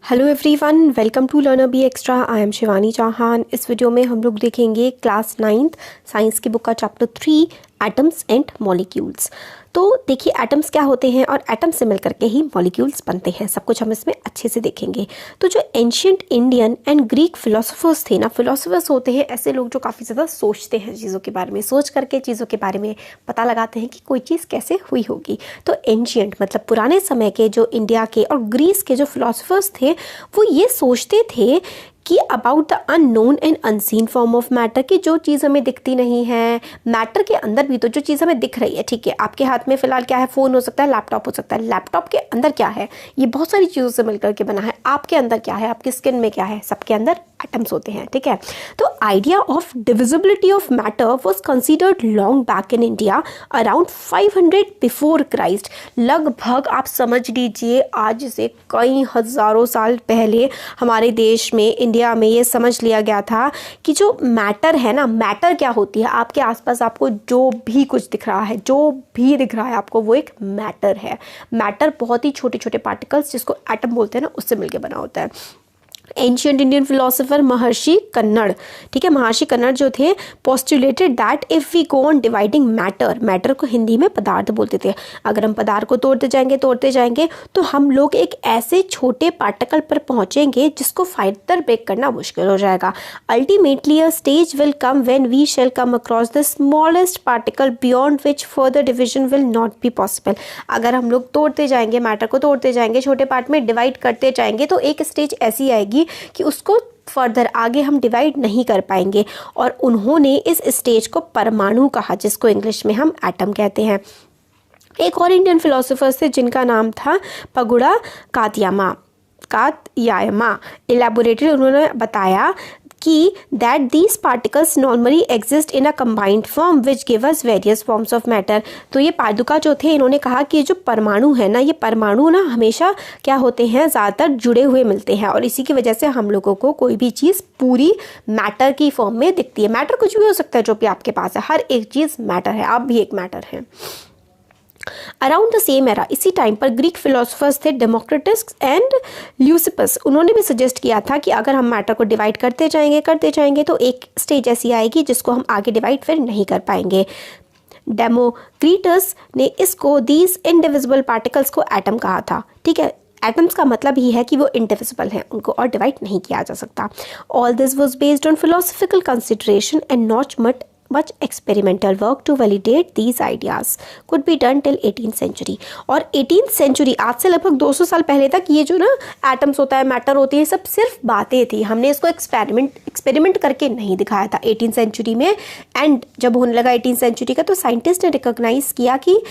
Hello everyone, welcome to learner B extra. I am Shivani Chauhan. इस video में हम लोग देखेंगे क्लास 9th साइंस की बुक का चैप्टर 3 एटम्स एंड मॉलिक्यूल्स। तो देखिए एटम्स क्या होते हैं और एटम से मिलकर के ही मॉलिक्यूल्स बनते हैं। सब कुछ हम इसमें अच्छे से देखेंगे। तो जो ancient Indian and Greek philosophers थे ना, फिलोसोफर्स होते हैं ऐसे लोग जो काफ़ी ज़्यादा सोचते हैं चीज़ों के बारे में, सोच करके चीज़ों के बारे में पता लगाते हैं कि कोई चीज़ कैसे हुई होगी। तो एंशियंट मतलब पुराने समय के जो इंडिया के और ग्रीस के जो फिलोसोफर्स थे वो ये सोचते थे कि about the unknown and unseen form of matter, की जो चीज़ हमें दिखती नहीं है, मैटर के अंदर भी तो जो चीज़ हमें दिख रही है, ठीक है, आपके हाथ में फिलहाल क्या है, फ़ोन हो सकता है, लैपटॉप हो सकता है, लैपटॉप के अंदर क्या है, ये बहुत सारी चीज़ों से मिलकर के बना है। आपके अंदर क्या है, आपकी स्किन में क्या है, सबके अंदर एटम्स होते हैं, ठीक है। तो idea of divisibility of matter was considered long back in India around 500 before Christ. लगभग आप समझ लीजिए आज से कई हज़ारों साल पहले हमारे देश में, इंडिया में ये समझ लिया गया था कि जो मैटर है ना, मैटर क्या होती है, आपके आसपास आपको जो भी कुछ दिख रहा है, जो भी दिख रहा है आपको, वो एक मैटर है। मैटर बहुत ही छोटे छोटे पार्टिकल्स जिसको एटम बोलते हैं ना, उससे मिलकर बना होता है। एंशियंट इंडियन फिलोसोफर महर्षि कन्नड़, ठीक है, महर्षि कन्नड़ जो थे, postulated that if we go on dividing matter, matter को हिंदी में पदार्थ बोलते थे, अगर हम पदार्थ को तोड़ते जाएंगे तो हम लोग एक ऐसे छोटे पार्टिकल पर पहुंचेंगे जिसको फर्दर ब्रेक करना मुश्किल हो जाएगा। Ultimately a stage will come when we shall come across the smallest particle beyond which further division will not be possible. अगर हम लोग तोड़ते जाएंगे, मैटर को तोड़ते जाएंगे, छोटे पार्ट में डिवाइड करते जाएंगे, तो एक स्टेज ऐसी आएगी कि उसको फर्दर आगे हम डिवाइड नहीं कर पाएंगे। और उन्होंने इस स्टेज को परमाणु कहा, जिसको इंग्लिश में हम एटम कहते हैं। एक और इंडियन फिलोसोफर थे जिनका नाम था पगुड़ा कातयामा। इलेबोरेटेड उन्होंने बताया कि that these particles normally exist in a combined form which give us various forms of matter. तो ये पादुका जो थे, इन्होंने कहा कि ये जो परमाणु है ना, ये परमाणु ना हमेशा क्या होते हैं, ज़्यादातर जुड़े हुए मिलते हैं, और इसी की वजह से हम लोगों को कोई भी चीज़ पूरी मैटर की फॉर्म में दिखती है। मैटर कुछ भी हो सकता है जो भी आपके पास है, हर एक चीज़ मैटर है, आप भी एक मैटर हैं। अराउंड द सेम एरा, इसी टाइम पर ग्रीक फिलोसोफर्स थे डेमोक्रिटस एंड ल्यूसिपस। उन्होंने भी सजेस्ट किया था कि अगर हम मैटर को डिवाइड करते जाएंगे तो एक स्टेज ऐसी आएगी जिसको हम आगे डिवाइड फिर नहीं कर पाएंगे। डेमोक्रिटस ने इसको दीज इनडिविजिबल पार्टिकल्स को एटम कहा था, ठीक है। एटम्स का मतलब ही है कि वो इंडिविजिबल हैं, उनको और डिवाइड नहीं किया जा सकता। All this was based on philosophical consideration and not much experimental work to validate these ideas could be done till 18th century। और 18th century, आज से लगभग 200 साल पहले तक ये जो ना एटम्स होता है, मैटर होती है, सब सिर्फ बातें थी। हमने इसको एक्सपेरिमेंट करके नहीं दिखाया था 18th सेंचुरी में। एंड जब होने लगा 18th सेंचुरी का, तो साइंटिस्ट ने रिकॉग्नाइज किया कि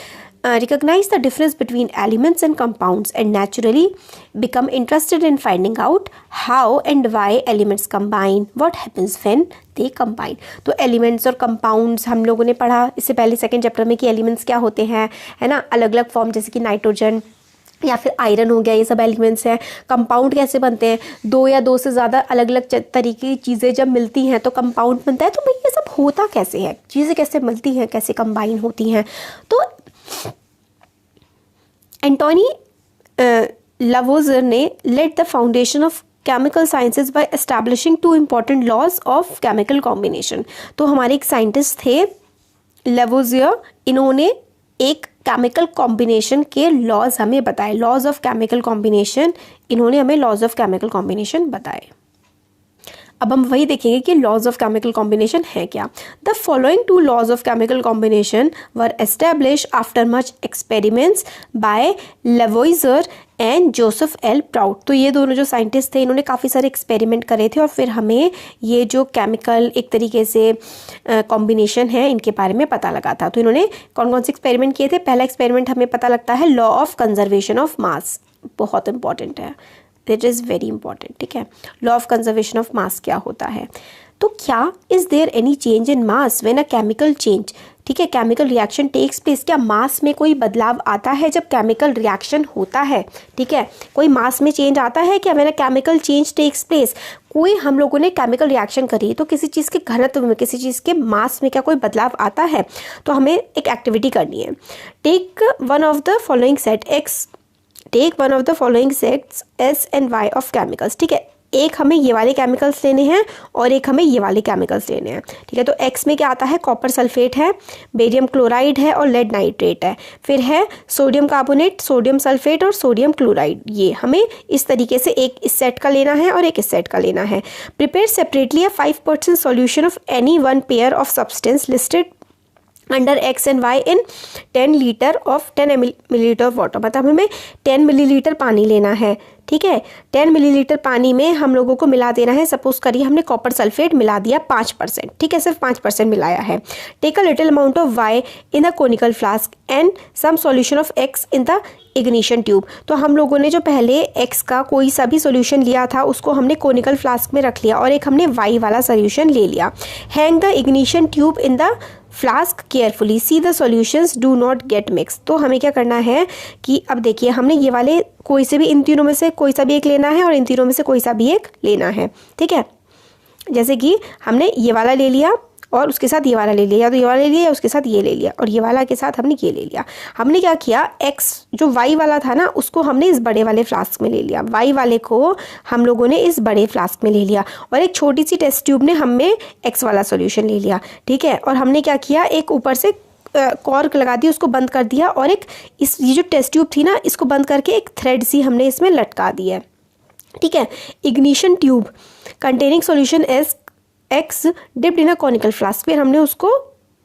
recognize the difference between elements and compounds and naturally become interested in finding out how and why elements combine, what happens when they combine। तो elements और compounds हम लोगों ने पढ़ा इससे पहले सेकेंड चैप्टर में कि elements क्या होते हैं, है ना, अलग अलग फॉर्म, जैसे कि नाइट्रोजन या फिर आयरन हो गया, ये सब एलिमेंट्स हैं। कंपाउंड कैसे बनते हैं, दो या दो से ज़्यादा अलग अलग तरीके की चीज़ें जब मिलती हैं तो कंपाउंड बनता है। तो भाई ये सब होता कैसे है, चीज़ें कैसे मिलती हैं, कैसे कंबाइन होती हैं। तो एंटोनी लावोइजर ने laid the foundation of chemical sciences by establishing two important laws of chemical combination. तो हमारे एक साइंटिस्ट थे लावोइजर, इन्होंने एक केमिकल कॉम्बिनेशन के लॉज हमें बताए, लॉज ऑफ केमिकल कॉम्बिनेशन, इन्होंने हमें लॉज ऑफ केमिकल कॉम्बिनेशन बताए। अब हम वही देखेंगे कि लॉज ऑफ केमिकल कॉम्बिनेशन है क्या। The following two laws of chemical combination were established after much experiments by Lavoisier and Joseph L Proust. तो ये दोनों जो साइंटिस्ट थे, इन्होंने काफ़ी सारे एक्सपेरिमेंट करे थे और फिर हमें ये जो केमिकल एक तरीके से कॉम्बिनेशन है, इनके बारे में पता लगा था। तो इन्होंने कौन कौन से एक्सपेरिमेंट किए थे। पहला एक्सपेरिमेंट हमें पता लगता है law of conservation of mass, बहुत इंपॉर्टेंट है, इट इज़ वेरी इंपॉर्टेंट, ठीक है। Law of conservation of mass क्या होता है, तो क्या is there any change in mass when a chemical change, ठीक है, केमिकल रिएक्शन टेक्स प्लेस, क्या मास में कोई बदलाव आता है जब केमिकल रिएक्शन होता है, ठीक है, कोई मास में चेंज आता है क्या when a chemical change takes place. कोई हम लोगों ने केमिकल रिएक्शन करी तो किसी चीज़ के घनत्व में, किसी चीज़ के मास में क्या कोई बदलाव आता है, तो हमें एक एक्टिविटी करनी है। Take one of the following set X take one of the following sets S and Y of chemicals. ठीक है, एक हमें ये वाले केमिकल्स लेने हैं और एक हमें ये वाले केमिकल्स लेने हैं। ठीक है, तो एक्स में क्या आता है, कॉपर सल्फेट है, बेरियम क्लोराइड है और लेड नाइट्रेट है। फिर है सोडियम कार्बोनेट, सोडियम सल्फेट और सोडियम क्लोराइड। ये हमें इस तरीके से एक इस सेट का लेना है और एक इस सेट का लेना है। Prepare separately a 5% solution of any one pair of substance listed under X and Y in 10 litre of 10 millilitre of water. मतलब हमें 10 मिलीलीटर पानी लेना है। ठीक है, 10 मिलीलीटर पानी में हम लोगों को मिला देना है, सपोज करिए हमने कॉपर सल्फेट मिला दिया 5%। ठीक है, सिर्फ 5% मिलाया है। Take a little amount of Y in a conical flask and some solution of X in the ignition tube. तो हम लोगों ने जो पहले एक्स का कोई सा भी सोल्यूशन लिया था उसको हमने कोनिकल फ्लास्क में रख लिया और एक हमने वाई वाला सोल्यूशन ले लिया। Hang the ignition tube in the flask carefully, see the solutions do not gate mix. तो हमें क्या करना है कि अब देखिए हमने ये वाले कोई से भी इन तीनों में से कोई सा भी एक लेना है और इन तीनों में से कोई सा भी एक लेना है। ठीक है, जैसे कि हमने ये वाला ले लिया और उसके साथ ये वाला ले लिया, या तो ये वाला ले लिया या उसके साथ ये ले लिया, और ये वाला के साथ हमने ये ले लिया। हमने क्या किया, एक्स जो वाई वाला था ना उसको हमने इस बड़े वाले फ्लास्क में ले लिया, वाई वाले को हम लोगों ने इस बड़े फ्लास्क में ले लिया, और एक छोटी सी टेस्ट ट्यूब ने हमें एक्स वाला सॉल्यूशन ले लिया। ठीक है, और हमने क्या किया, एक ऊपर से कॉर्क लगा दी, उसको बंद कर दिया, और एक इस ये जो टेस्ट ट्यूब थी ना इसको बंद करके एक थ्रेड सी हमने इसमें लटका दी है। ठीक है, ignition tube containing solution S x dipped in a conical flask, फिर हमने उसको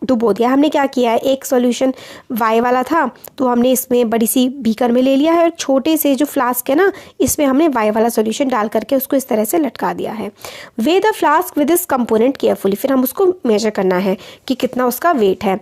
डुबो दिया। हमने क्या किया है, एक सॉल्यूशन वाई वाला था तो हमने इसमें बड़ी सी बीकर में ले लिया है, और छोटे से जो फ्लास्क है ना इसमें हमने वाई वाला सॉल्यूशन डाल करके उसको इस तरह से लटका दिया है। Way the flask with this component carefully, फिर हम उसको मेजर करना है कि कितना उसका वेट है।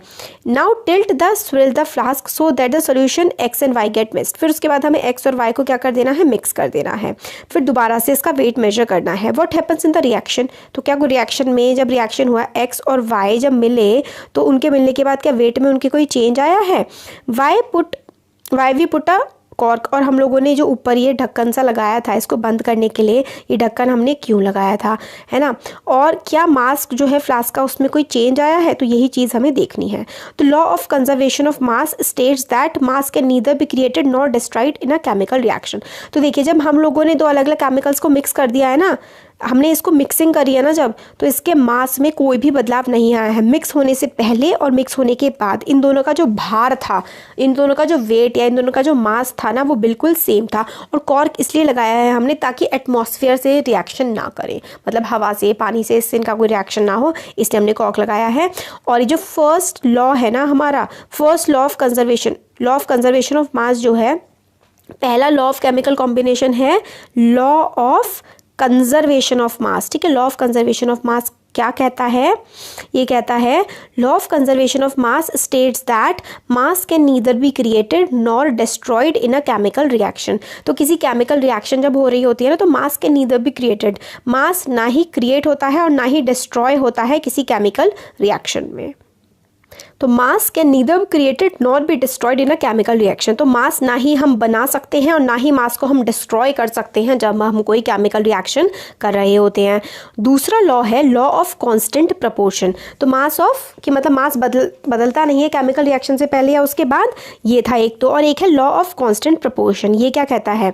Now tilt the swirl the flask so that the solution X and Y get mixed, फिर उसके बाद हमें एक्स और वाई को क्या कर देना है, मिक्स कर देना है। फिर दोबारा से इसका वेट मेजर करना है। What happens in the reaction, तो क्या कोई रिएक्शन में जब रिएक्शन हुआ एक्स और वाई जब मिले तो उनके मिलने के बाद क्या वेट में उनके कोई चेंज आया है। Why we put a cork, और हम लोगों ने जो ऊपर ये ढक्कन सा लगाया था इसको बंद करने के लिए, ये ढक्कन हमने क्यों लगाया था, है ना। और क्या मास्क जो है फ्लास्क का उसमें कोई चेंज आया है, तो यही चीज़ हमें देखनी है। तो law of conservation of mass states that mass can neither be created nor destroyed in a chemical reaction. तो देखिए जब हम लोगों ने दो अलग अलग केमिकल्स को मिक्स कर दिया है ना, हमने इसको मिक्सिंग करी है ना जब, तो इसके मास में कोई भी बदलाव नहीं आया है। मिक्स होने से पहले और मिक्स होने के बाद इन दोनों का जो भार था, इन दोनों का जो वेट या इन दोनों का जो मास था ना वो बिल्कुल सेम था। और कॉर्क इसलिए लगाया है हमने ताकि एटमॉस्फेयर से रिएक्शन ना करे, मतलब हवा से पानी से इससे इनका कोई रिएक्शन ना हो, इसलिए हमने कॉर्क लगाया है। और ये जो फर्स्ट लॉ है ना हमारा, first law of conservation of मास जो है, पहला लॉ ऑफ केमिकल कॉम्बिनेशन है लॉ ऑफ कंजर्वेशन ऑफ मास। ठीक है, law of conservation of mass क्या कहता है, ये कहता है law of conservation of mass states that mass can neither be created nor destroyed in a chemical reaction. तो किसी केमिकल रिएक्शन जब हो रही होती है ना तो mass can neither be created, mass ना ही क्रिएट होता है और ना ही डिस्ट्रॉय होता है किसी केमिकल रिएक्शन में। तो mass can neither created not be destroyed in a chemical reaction. तो मास ना ही हम बना सकते हैं और ना ही मास को हम डिस्ट्रॉय कर सकते हैं जब हम कोई केमिकल रिएक्शन कर रहे होते हैं। दूसरा लॉ है लॉ ऑफ कांस्टेंट प्रपोर्शन। तो मास ऑफ कि मतलब मास बदलता नहीं है केमिकल रिएक्शन से पहले या उसके बाद, ये था एक तो, और एक है लॉ ऑफ कांस्टेंट प्रपोर्शन। ये क्या कहता है,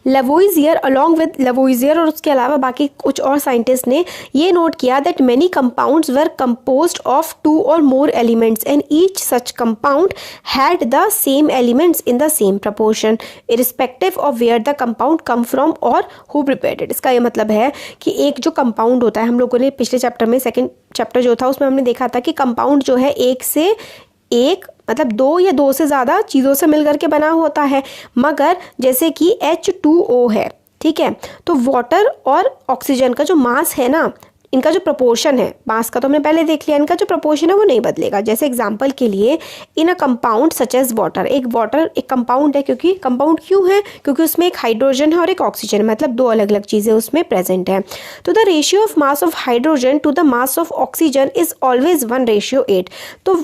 लेवोइजियर अलॉन्ग विद लेवोइजियर और उसके अलावा बाकी कुछ और साइंटिस्ट ने ये नोट किया that many compounds were composed of 2 और more elements and each such compound had the same elements in the same proportion irrespective of where the compound came from और हु प्रिपेयर्ड इट। इसका ये मतलब है कि एक जो कंपाउंड होता है, हम लोगों ने पिछले चैप्टर में सेकेंड चैप्टर जो था उसमें हमने देखा था कि कंपाउंड जो है एक से एक मतलब 2 या 2 से ज़्यादा चीज़ों से मिलकर के बना होता है। मगर जैसे कि H2O है, ठीक है, तो वाटर और ऑक्सीजन का जो मास है ना, इनका जो प्रपोर्शन है, मास का तो हमने पहले देख लिया, इनका जो प्रपोर्शन है वो नहीं बदलेगा। जैसे एग्जांपल के लिए in a compound such as water, water एक कंपाउंड है, क्योंकि कंपाउंड क्यों है, क्योंकि उसमें एक हाइड्रोजन है और एक ऑक्सीजन, मतलब 2 अलग अलग चीज़ें उसमें प्रेजेंट है। तो the ratio of mass of hydrogen to the mass of oxygen is always 1:8। तो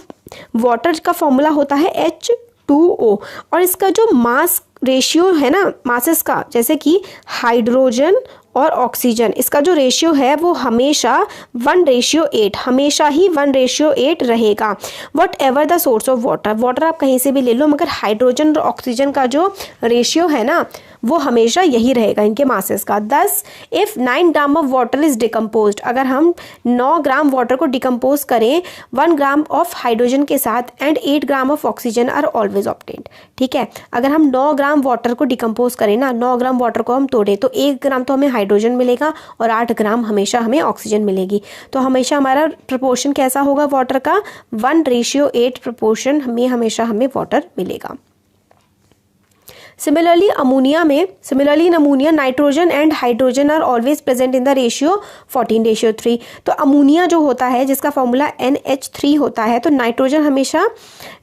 वाटर का फॉर्मूला होता है H2O, और इसका जो मास रेशियो है ना मासेस का, जैसे कि हाइड्रोजन और ऑक्सीजन, इसका जो रेशियो है वो हमेशा 1:8, हमेशा ही 1:8 रहेगा। What ever the source of water, water आप कहीं से भी ले लो, मगर हाइड्रोजन और ऑक्सीजन का जो रेशियो है ना वो हमेशा यही रहेगा इनके मासेस का। 10 if 9 gram of water is decompose, अगर हम 9 ग्राम वाटर को डिकम्पोज करें 1 ग्राम ऑफ हाइड्रोजन के साथ and 8 gram of oxygen are always obtained. ठीक है, अगर हम 9 ग्राम वाटर को डिकम्पोज करें ना, 9 ग्राम वाटर को हम तोड़ें तो 1 ग्राम तो हमें हाइड्रोजन मिलेगा और 8 ग्राम हमेशा हमें ऑक्सीजन मिलेगी। तो हमेशा हमारा प्रपोर्शन कैसा होगा वाटर का, 1:8 प्रपोर्शन में हमेशा हमें वाटर मिलेगा। Similarly, in ammonia, nitrogen and hydrogen are always present in the ratio 14:3. तो अमोनिया जो होता है जिसका फॉर्मूला NH3 होता है, तो नाइट्रोजन हमेशा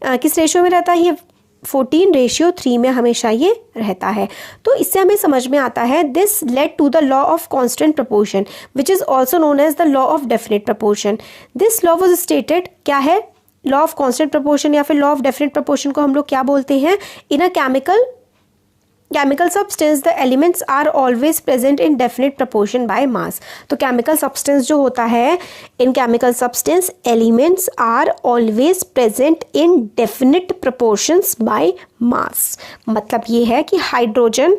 किस रेशियो में रहता है, ये 14:3 में हमेशा ये रहता है। तो इससे हमें समझ में आता है this led to the law of constant proportion which is also known as the law of definite proportion. This law was stated, क्या है, लॉ ऑफ कांस्टेंट प्रपोर्शन या फिर लॉ ऑफ डेफिनेट प्रपोर्शन को हम लोग क्या बोलते हैं, इन अ chemical substance the elements are always present in definite proportion by mass। तो chemical substance जो होता है, in chemical substance elements are always present in definite proportions by mass। मतलब ये है कि हाइड्रोजन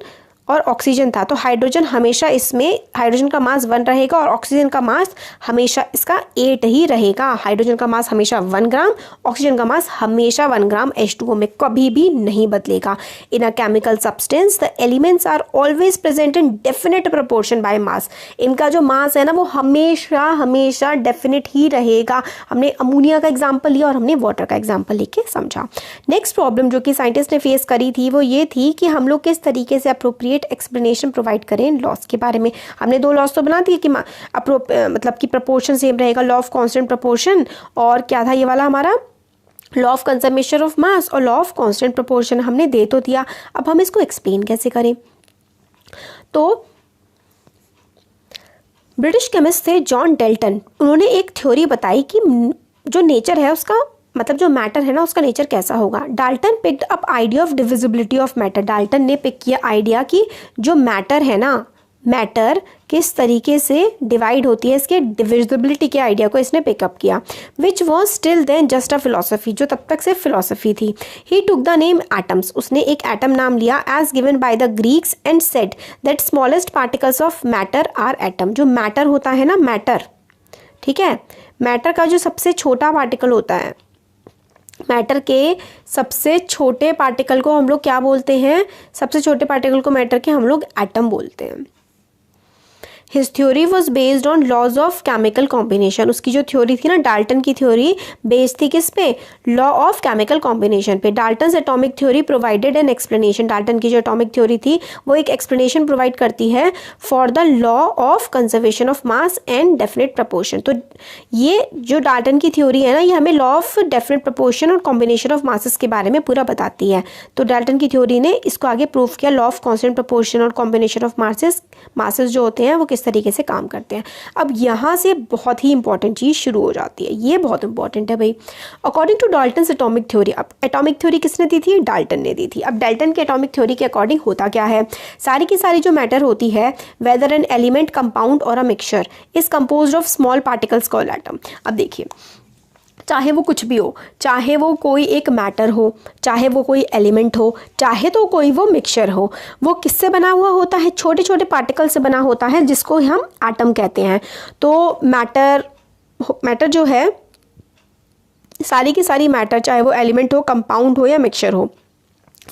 और ऑक्सीजन था, तो हाइड्रोजन हमेशा इसमें, हाइड्रोजन का मास 1 रहेगा और ऑक्सीजन का मास हमेशा इसका 8 ही रहेगा। हाइड्रोजन का मास हमेशा 1 ग्राम, ऑक्सीजन का मास हमेशा 1 ग्राम H2O में कभी भी नहीं बदलेगा। In a chemical substance the elements are always present in definite proportion by mass. इनका जो मास है ना वो हमेशा डेफिनेट ही रहेगा। हमने अमोनिया का एग्जाम्पल लिया और हमने वाटर का एग्जाम्पल लेके समझा। नेक्स्ट प्रॉब्लम जो कि साइंटिस्ट ने फेस करी थी वो ये थी कि हम लोग किस तरीके से अप्रोप्रिएट एक्सप्लेनेशन प्रोवाइड करें इन लॉस के बारे में। हमने 2 लॉस तो बना दिए कि मतलब कि प्रपोर्शन सेम रहेगा, लॉ ऑफ कांस्टेंट प्रपोर्शन, और क्या था ये वाला हमारा लॉ ऑफ कंजर्वेशन ऑफ मास और लॉ ऑफ कांस्टेंट प्रपोर्शन हमने दे तो दिया। अब हम इसको एक्सप्लेन कैसे करें। तो ब्रिटिश केमिस्ट थे जॉन डेल्टन, उन्होंने एक थ्योरी बताई कि जो नेचर है उसका, मतलब जो मैटर है ना उसका नेचर कैसा होगा। Dalton picked up idea of divisibility of matter. Dalton ने पिक किया आइडिया कि जो मैटर है ना, मैटर किस तरीके से डिवाइड होती है, इसके डिविजिबिलिटी के आइडिया को इसने पिकअप किया, which was still then just a philosophy, जो तब तक सिर्फ फिलोसफी थी। He took the name atoms, उसने एक एटम नाम लिया as given by the Greeks and said that smallest particles of matter are atom. जो मैटर होता है ना, मैटर, ठीक है, मैटर का जो सबसे छोटा पार्टिकल होता है, मैटर के सबसे छोटे पार्टिकल को हम लोग क्या बोलते हैं, सबसे छोटे पार्टिकल को मैटर के हम लोग एटम बोलते हैं। His theory was based on laws of chemical combination। उसकी जो थ्योरी थी ना, डाल्टन की थ्योरी बेस्ड थी किस पे, लॉ ऑफ केमिकल कॉम्बिनेशन पे। Dalton atomic theory provided an explanation, Dalton की जो एटॉमिक थ्योरी थी वो एक एक्सप्लेनेशन प्रोवाइड करती है for the law of conservation of mass and definite proportion. तो ये जो डाल्टन की थ्योरी है ना, ये हमें लॉ ऑफ डेफिनेट प्रपोर्शन और कॉम्बिनेशन ऑफ मासेस के बारे में पूरा बताती है। तो डाल्टन की थ्योरी ने इसको आगे प्रूव किया, लॉ ऑफ कांस्टेंट प्रपोर्शन और कॉम्बिनेशन ऑफ मासेस जो होते हैं वो किस तरीके से काम करते हैं। अब यहाँ से बहुत ही इंपॉर्टेंट चीज शुरू हो जाती है, ये बहुत इंपॉर्टेंट है भाई। According to Dalton atomic theory, अब एटॉमिक थ्योरी किसने दी थी, डाल्टन ने दी थी। अब डाल्टन के एटॉमिक थ्योरी के अकॉर्डिंग होता क्या है, सारी की सारी जो मैटर होती है, वेदर एन एलिमेंट, कंपाउंड और a mixture, is composed of small particles called atom. अब देखिए, चाहे वो कुछ भी हो, चाहे वो कोई एक मैटर हो, चाहे वो कोई एलिमेंट हो, चाहे तो कोई वो मिक्सचर हो, वो किससे बना हुआ होता है, छोटे छोटे पार्टिकल से बना होता है जिसको हम एटम कहते हैं। तो मैटर जो है, सारी की सारी मैटर, चाहे वो एलिमेंट हो, कंपाउंड हो या मिक्सचर हो,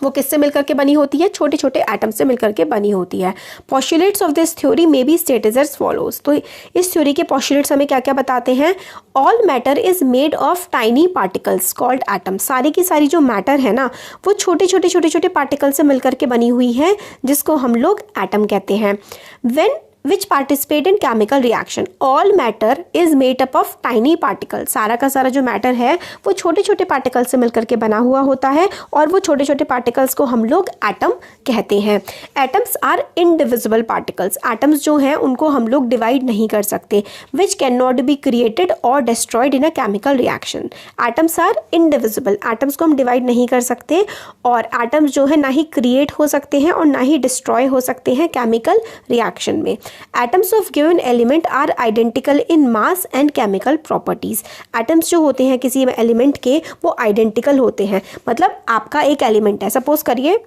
वो किससे मिलकर के बनी होती है, छोटे छोटे एटम से मिलकर के बनी होती है। Postulates of this theory may be stated as follows. तो इस थ्योरी के पोस्टुलेट्स हमें क्या क्या बताते हैं, all matter is made of tiny particles called atom. सारी की सारी जो मैटर है ना वो छोटे छोटे पार्टिकल से मिलकर के बनी हुई है जिसको हम लोग एटम कहते हैं। When which participate in chemical reaction, all matter is made up of tiny particles। सारा का सारा जो मैटर है वो छोटे छोटे पार्टिकल से मिलकर के बना हुआ होता है और वो छोटे छोटे पार्टिकल्स को हम लोग एटम कहते हैं। Atoms are indivisible particles, atoms जो हैं उनको हम लोग डिवाइड नहीं कर सकते, which can not be created और destroyed in a chemical reaction. Atoms are indivisible, atoms को हम डिवाइड नहीं कर सकते और एटम्स जो है ना ही क्रिएट हो सकते हैं और ना ही डिस्ट्रॉय हो सकते हैं केमिकल रिएक्शन में। Atoms of given element are identical in mass and chemical properties. Atoms जो होते हैं किसी एलिमेंट के वो आइडेंटिकल होते हैं, मतलब आपका एक एलिमेंट है, सपोज करिए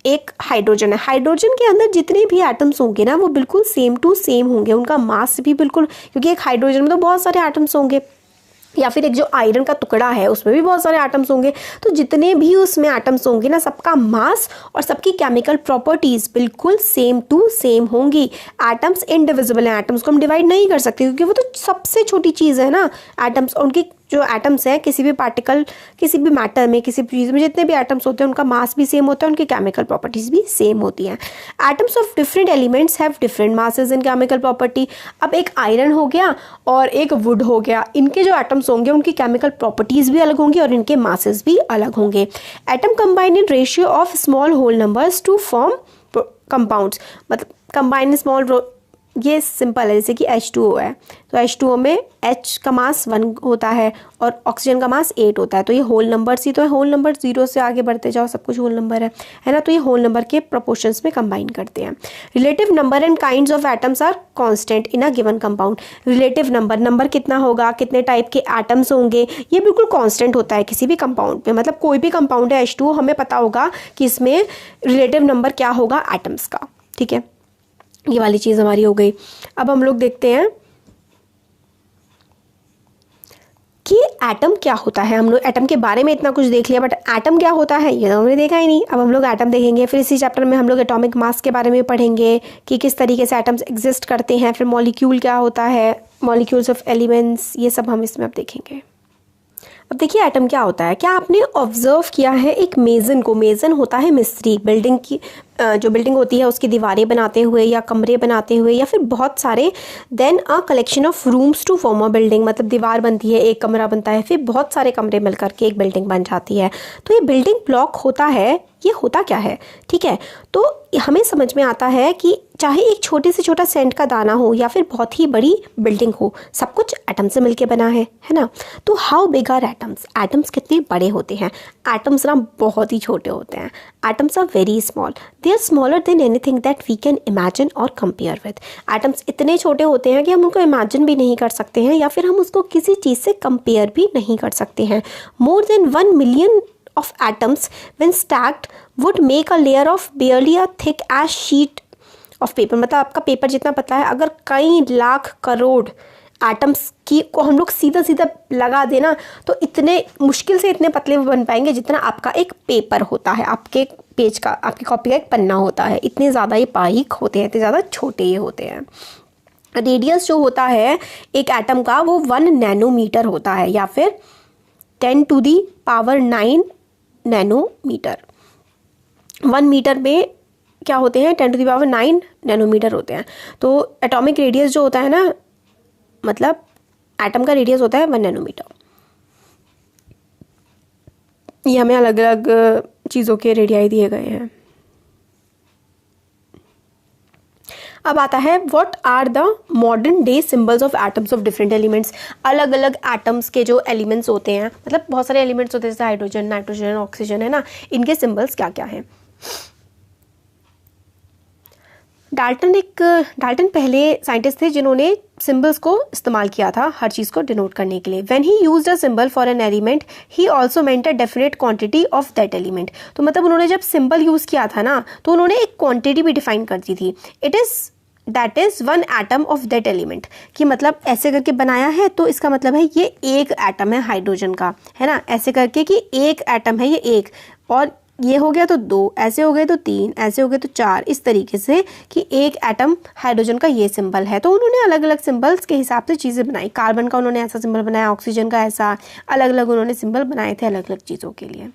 एक हाइड्रोजन है, हाइड्रोजन के अंदर जितने भी एटम्स होंगे ना वो बिल्कुल सेम टू सेम होंगे, उनका मास भी बिल्कुल, क्योंकि एक हाइड्रोजन में तो बहुत सारे एटम्स होंगे, या फिर एक जो आयरन का टुकड़ा है उसमें भी बहुत सारे एटम्स होंगे, तो जितने भी उसमें एटम्स होंगे ना सबका मास और सबकी केमिकल प्रॉपर्टीज बिल्कुल सेम टू सेम होंगी। एटम्स इनडिविजिबल हैं, एटम्स को हम डिवाइड नहीं कर सकते क्योंकि वो तो सबसे छोटी चीज़ है ना। एटम्स, उनकी जो एटम्स हैं किसी भी पार्टिकल, किसी भी मैटर में, किसी भी चीज़ में जितने भी एटम्स होते हैं उनका मास भी सेम होता है, उनकी केमिकल प्रॉपर्टीज भी सेम होती हैं। Atoms of different elements have different masses and chemical property. अब एक आयरन हो गया और एक वुड हो गया, इनके जो एटम्स होंगे उनकी केमिकल प्रॉपर्टीज भी अलग होंगी और इनके मासेस भी अलग होंगे। Atom combine in ratio of small whole numbers to form compounds, मतलब कंबाइन स्मॉल, ये सिंपल है, जैसे कि H2O है तो H2O में H का मास 1 होता है और ऑक्सीजन का मास 8 होता है, तो ये होल नंबर्स ही तो है, होल नंबर 0 से आगे बढ़ते जाओ सब कुछ होल नंबर है ना, तो ये होल नंबर के प्रोपोर्शंस में कंबाइन करते हैं। Relative number and kinds of atoms are constant in a given compound. Relative number, number कितना होगा, कितने टाइप के एटम्स होंगे, ये बिल्कुल कांस्टेंट होता है किसी भी कंपाउंड में, मतलब कोई भी कंपाउंड है H2O हमें पता होगा कि इसमें रिलेटिव नंबर क्या होगा एटम्स का, ठीक है, ये वाली चीज़ हमारी हो गई। अब हम लोग देखते हैं कि एटम क्या होता है। हम लोग एटम के बारे में इतना कुछ देख लिया, बट एटम क्या होता है ये तो हमने देखा ही नहीं। अब हम लोग एटम देखेंगे, फिर इसी चैप्टर में हम लोग एटॉमिक मास के बारे में पढ़ेंगे कि किस तरीके से एटम्स एग्जिस्ट करते हैं, फिर मॉलिक्यूल क्या होता है, मॉलिक्यूल्स ऑफ एलिमेंट्स, ये सब हम इसमें अब देखेंगे। अब देखिए एटम क्या होता है। क्या आपने ऑब्जर्व किया है एक मेज़न को, मेज़न होता है मिस्त्री, बिल्डिंग की जो बिल्डिंग होती है उसकी दीवारें बनाते हुए या कमरे बनाते हुए या फिर बहुत सारे, then a collection of rooms to form a building, मतलब दीवार बनती है, एक कमरा बनता है, फिर बहुत सारे कमरे मिल करके एक बिल्डिंग बन जाती है। तो ये बिल्डिंग ब्लॉक होता है, ये होता क्या है, ठीक है। तो हमें समझ में आता है कि चाहे एक छोटे से छोटा सेंट का दाना हो या फिर बहुत ही बड़ी बिल्डिंग हो, सब कुछ एटम से मिलके बना है ना। तो how big are atoms, atoms कितने बड़े होते हैं। एटम्स ना बहुत ही छोटे होते हैं, atoms are very small, they are smaller than anything that we can imagine और कंपेयर विद। एटम्स इतने छोटे होते हैं कि हम उनको इमेजिन भी नहीं कर सकते हैं या फिर हम उसको किसी चीज़ से कंपेयर भी नहीं कर सकते हैं। More than 1 million of atoms when stacked would make a layer of barely a thick as sheet of paper, मतलब आपका पेपर जितना पतला है, अगर कई लाख करोड़ एटम्स की को हम लोग सीधा सीधा लगा देना तो इतने मुश्किल से इतने पतले बन पाएंगे जितना आपका एक पेपर होता है, आपके पेज का, आपकी कॉपी का एक पन्ना होता है। इतने ज़्यादा ये बारीक होते हैं, इतने ज़्यादा छोटे ये होते हैं। रेडियस जो होता है एक एटम का वो 1 नैनोमीटर होता है या फिर 10⁹ नैनोमीटर। 1 मीटर में क्या होते हैं, 10⁹ नैनोमीटर होते हैं। तो एटॉमिक रेडियस जो होता है ना, मतलब एटम का रेडियस होता है 1 नैनोमीटर। ये हमें अलग अलग चीज़ों के रेडियाई दिए गए हैं। अब आता है what are the modern day symbols of atoms of different elements. अलग अलग एटम्स के जो एलिमेंट्स होते हैं, मतलब बहुत सारे एलिमेंट्स होते हैं जैसे हाइड्रोजन, नाइट्रोजन, ऑक्सीजन, है ना, इनके सिंबल्स क्या क्या हैं। डाल्टन पहले साइंटिस्ट थे जिन्होंने सिंबल्स को इस्तेमाल किया था हर चीज़ को डिनोट करने के लिए। When he used a symbol for an element he also meant a definite quantity of that element. तो मतलब उन्होंने जब सिंबल यूज़ किया था ना तो उन्होंने एक क्वांटिटी भी डिफाइन कर दी थी। That is 1 atom of that element, कि मतलब ऐसे करके बनाया है तो इसका मतलब है ये एक एटम है हाइड्रोजन का, है ना, ऐसे करके कि एक एटम है ये एक, और ये हो गया तो 2, ऐसे हो गए तो 3, ऐसे हो गए तो 4, इस तरीके से कि एक एटम हाइड्रोजन का ये सिंबल है। तो उन्होंने अलग अलग सिंबल्स के हिसाब से चीज़ें बनाई। कार्बन का उन्होंने ऐसा सिंबल बनाया, ऑक्सीजन का ऐसा, अलग अलग उन्होंने सिंबल बनाए थे अलग अलग चीज़ों के लिए,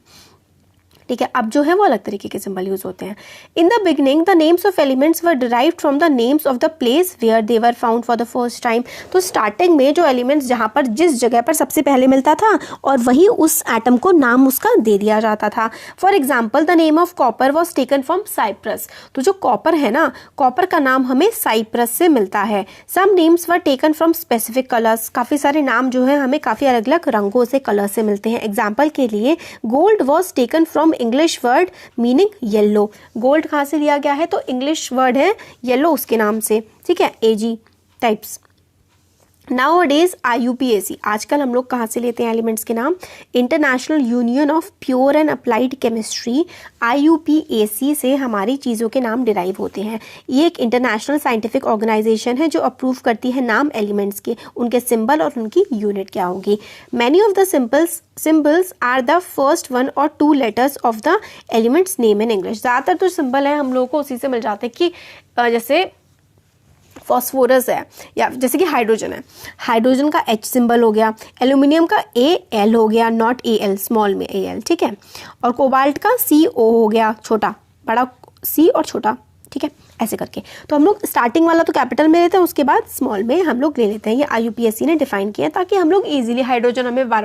ठीक है। अब जो है वो अलग तरीके के सिंबल यूज होते हैं। In the beginning the names of elements were derived from the names of the place where they were found for the first time. तो स्टार्टिंग में जो एलिमेंट्स जहाँ पर जिस जगह पर सबसे पहले मिलता था और वही उस एटम को नाम उसका दे दिया जाता था। For example the name of copper was taken from Cyprus. तो जो कॉपर है ना, कॉपर का नाम हमें साइप्रस से मिलता है। Some names were taken from specific colours. काफ़ी सारे नाम जो है हमें काफ़ी अलग अलग रंगों से, कलर से मिलते हैं। एग्जाम्पल के लिए gold was taken from from English word meaning yellow. Gold कहाँ से लिया गया है, तो इंग्लिश वर्ड है येलो उसके नाम से, ठीक है, Ag types. Now days IUPAC, आजकल हम लोग कहाँ से लेते हैं एलिमेंट्स के नाम, international union of pure and applied chemistry, IUPAC से हमारी चीज़ों के नाम डिराइव होते हैं। ये एक इंटरनेशनल साइंटिफिक ऑर्गेनाइजेशन है जो अप्रूव करती है नाम एलिमेंट्स के, उनके सिंबल और उनकी यूनिट क्या होगी। Many of the symbols are the first 1 और 2 letters of the elements name in English. ज़्यादातर जो सिंबल है हम लोगों को उसी से मिल जाते हैं कि जैसे फॉस्फोरस है, या जैसे कि हाइड्रोजन है, हाइड्रोजन का H सिंबल हो गया, एल्यूमिनियम का AL हो गया, नॉट AL, स्मॉल में AL, ठीक है, और कोबाल्ट का CO हो गया, छोटा, बड़ा C और छोटा, ठीक है, ऐसे करके। तो हम लोग स्टार्टिंग वाला तो कैपिटल में लेते हैं, उसके बाद स्मॉल में हम लोग ले लेते हैं। ये IUPAC ने डिफाइन किया है ताकि हम लोग इजीली, हाइड्रोजन हमें बार बार